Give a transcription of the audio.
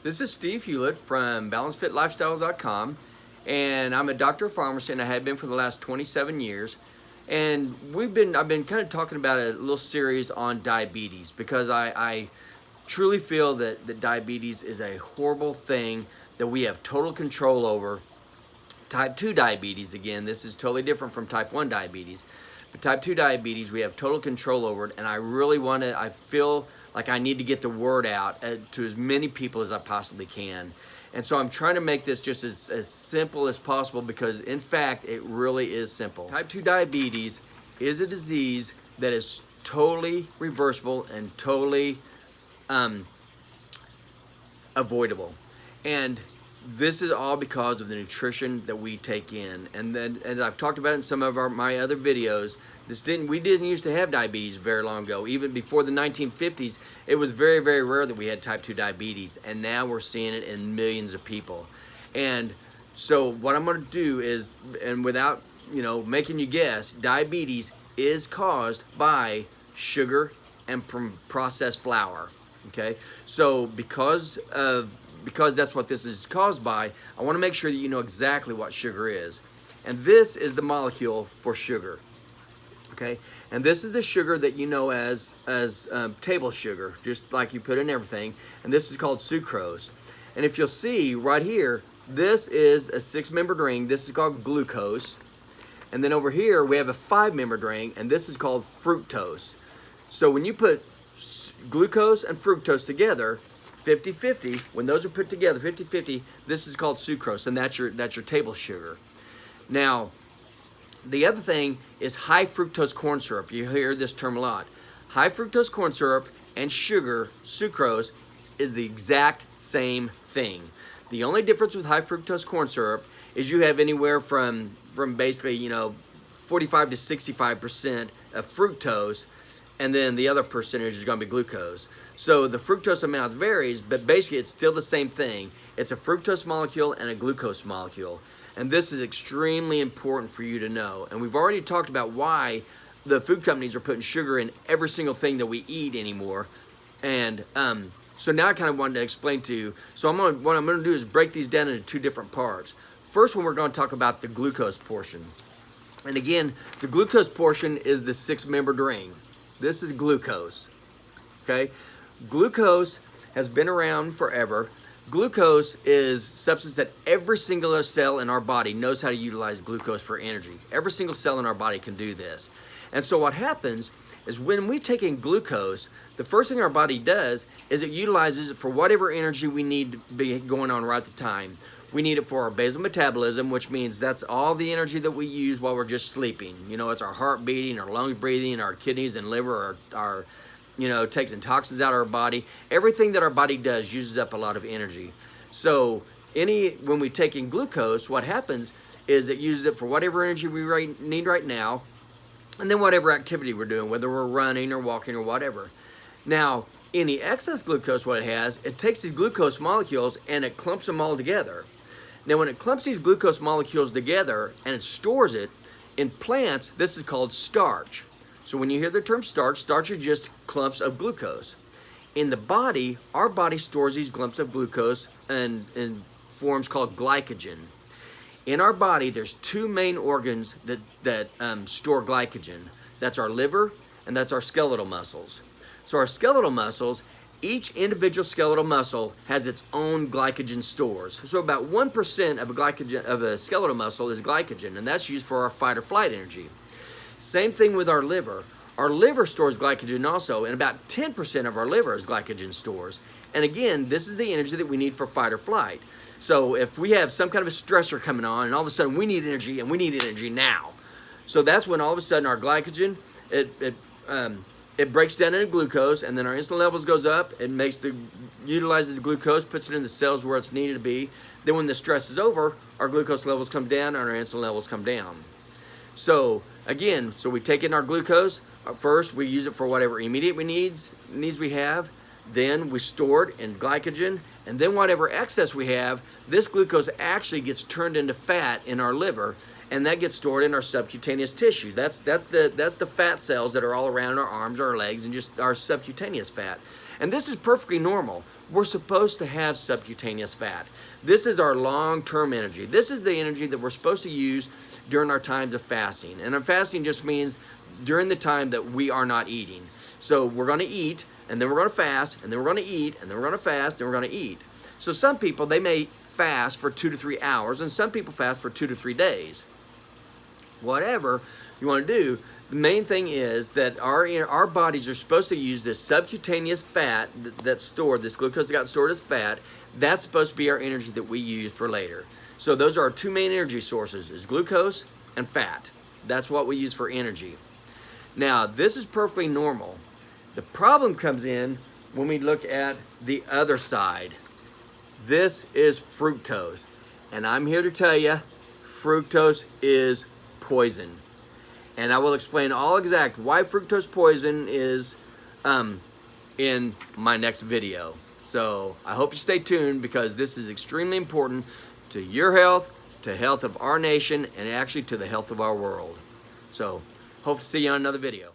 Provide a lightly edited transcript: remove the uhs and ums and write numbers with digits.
This is Steve Hewlett from balancedfitlifestyles.com, and I'm a doctor of pharmacy, and I have been for the last 27 years. And I've been kind of talking about a little series on diabetes because I truly feel that diabetes is a horrible thing that we have total control over. Type 2 diabetes, again, this is totally different from type 1 diabetes. But type 2 diabetes, we have total control over it, and I feel like I need to get the word out to as many people as I possibly can. And so I'm trying to make this just as simple as possible because, in fact, it really is simple. Type 2 diabetes is a disease that is totally reversible and totally avoidable. And this is all because of the nutrition that we take in. And then, as I've talked about in some of my other videos, we didn't used to have diabetes very long ago. Even before the 1950s, it was very, very rare that we had type 2 diabetes. And now we're seeing it in millions of people. And so what I'm going to do is, and without making you guess, diabetes is caused by sugar and processed flour. Okay, so because that's what this is caused by, I want to make sure that you know exactly what sugar is. And this is the molecule for sugar. Okay, and this is the sugar that you know as table sugar, just like you put in everything. And this is called sucrose. And if you'll see right here, this is a 6-membered ring. This is called glucose. And then over here we have a 5-membered ring, and this is called fructose. So when you put glucose and fructose together, 50-50, when those are put together, 50-50, this is called sucrose, and that's your table sugar. Now, the other thing is high fructose corn syrup. You hear this term a lot. High fructose corn syrup and sugar, sucrose, is the exact same thing. The only difference with high fructose corn syrup is you have anywhere from basically 45 to 65% of fructose, and then the other percentage is going to be glucose. So the fructose amount varies, but basically it's still the same thing. It's a fructose molecule and a glucose molecule. And this is extremely important for you to know. And we've already talked about why the food companies are putting sugar in every single thing that we eat anymore. And so now I kind of wanted to explain to you. So what I'm going to do is break these down into two different parts. First one, we're going to talk about the glucose portion. And again, the glucose portion is the 6-membered ring. This is glucose, okay? Glucose has been around forever. Glucose is substance that every single cell in our body knows how to utilize glucose for energy. Every single cell in our body can do this. And so what happens is when we take in glucose, the first thing our body does is it utilizes it for whatever energy we need to be going on right at the time. We need it for our basal metabolism, which means that's all the energy that we use while we're just sleeping. It's our heart beating, our lungs breathing, our kidneys and liver, our takes in toxins out of our body. Everything that our body does uses up a lot of energy. So when we take in glucose, what happens is it uses it for whatever energy we need right now, and then whatever activity we're doing, whether we're running or walking or whatever. Now, any excess glucose, what it takes these glucose molecules and it clumps them all together. Now, when it clumps these glucose molecules together and it stores it, in plants, this is called starch. So when you hear the term starch, starch is just clumps of glucose. In the body, our body stores these clumps of glucose in forms called glycogen. In our body, there's two main organs that store glycogen. That's our liver and that's our skeletal muscles. So our skeletal muscles, each individual skeletal muscle has its own glycogen stores. So about 1% of a skeletal muscle is glycogen, and that's used for our fight or flight energy. Same thing with our liver. Our liver stores glycogen also, and about 10% of our liver is glycogen stores. And again, this is the energy that we need for fight or flight. So if we have some kind of a stressor coming on, and all of a sudden we need energy, and we need energy now. So that's when all of a sudden our glycogen, it breaks down into glucose, and then our insulin levels goes up. It utilizes the glucose, puts it in the cells where it's needed to be. Then when the stress is over, our glucose levels come down and our insulin levels come down. So again, we take in our glucose. First, we use it for whatever immediate needs we have. Then we store it in glycogen, and then whatever excess we have, this glucose actually gets turned into fat in our liver, and that gets stored in our subcutaneous tissue. That's the fat cells that are all around our arms, our legs, and just our subcutaneous fat. And this is perfectly normal. we're supposed to have subcutaneous fat. This is our long-term energy. This is the energy that we're supposed to use during our times of fasting. And our fasting just means during the time that we are not eating. So we're going to eat, and then we're going to fast, and then we're going to eat, and then we're going to fast, and we're going to eat. So some people, they may fast for 2 to 3 hours, and some people fast for 2 to 3 days. Whatever you want to do, the main thing is that our bodies are supposed to use this subcutaneous fat that's stored, this glucose that got stored as fat. That's supposed to be our energy that we use for later. So those are our two main energy sources, is glucose and fat. That's what we use for energy. Now, this is perfectly normal. The problem comes in when we look at the other side. This is fructose. And I'm here to tell you, fructose is poison. And I will explain all exact why fructose poison is in my next video. So I hope you stay tuned, because this is extremely important to your health, to the health of our nation, and actually to the health of our world. So hope to see you on another video.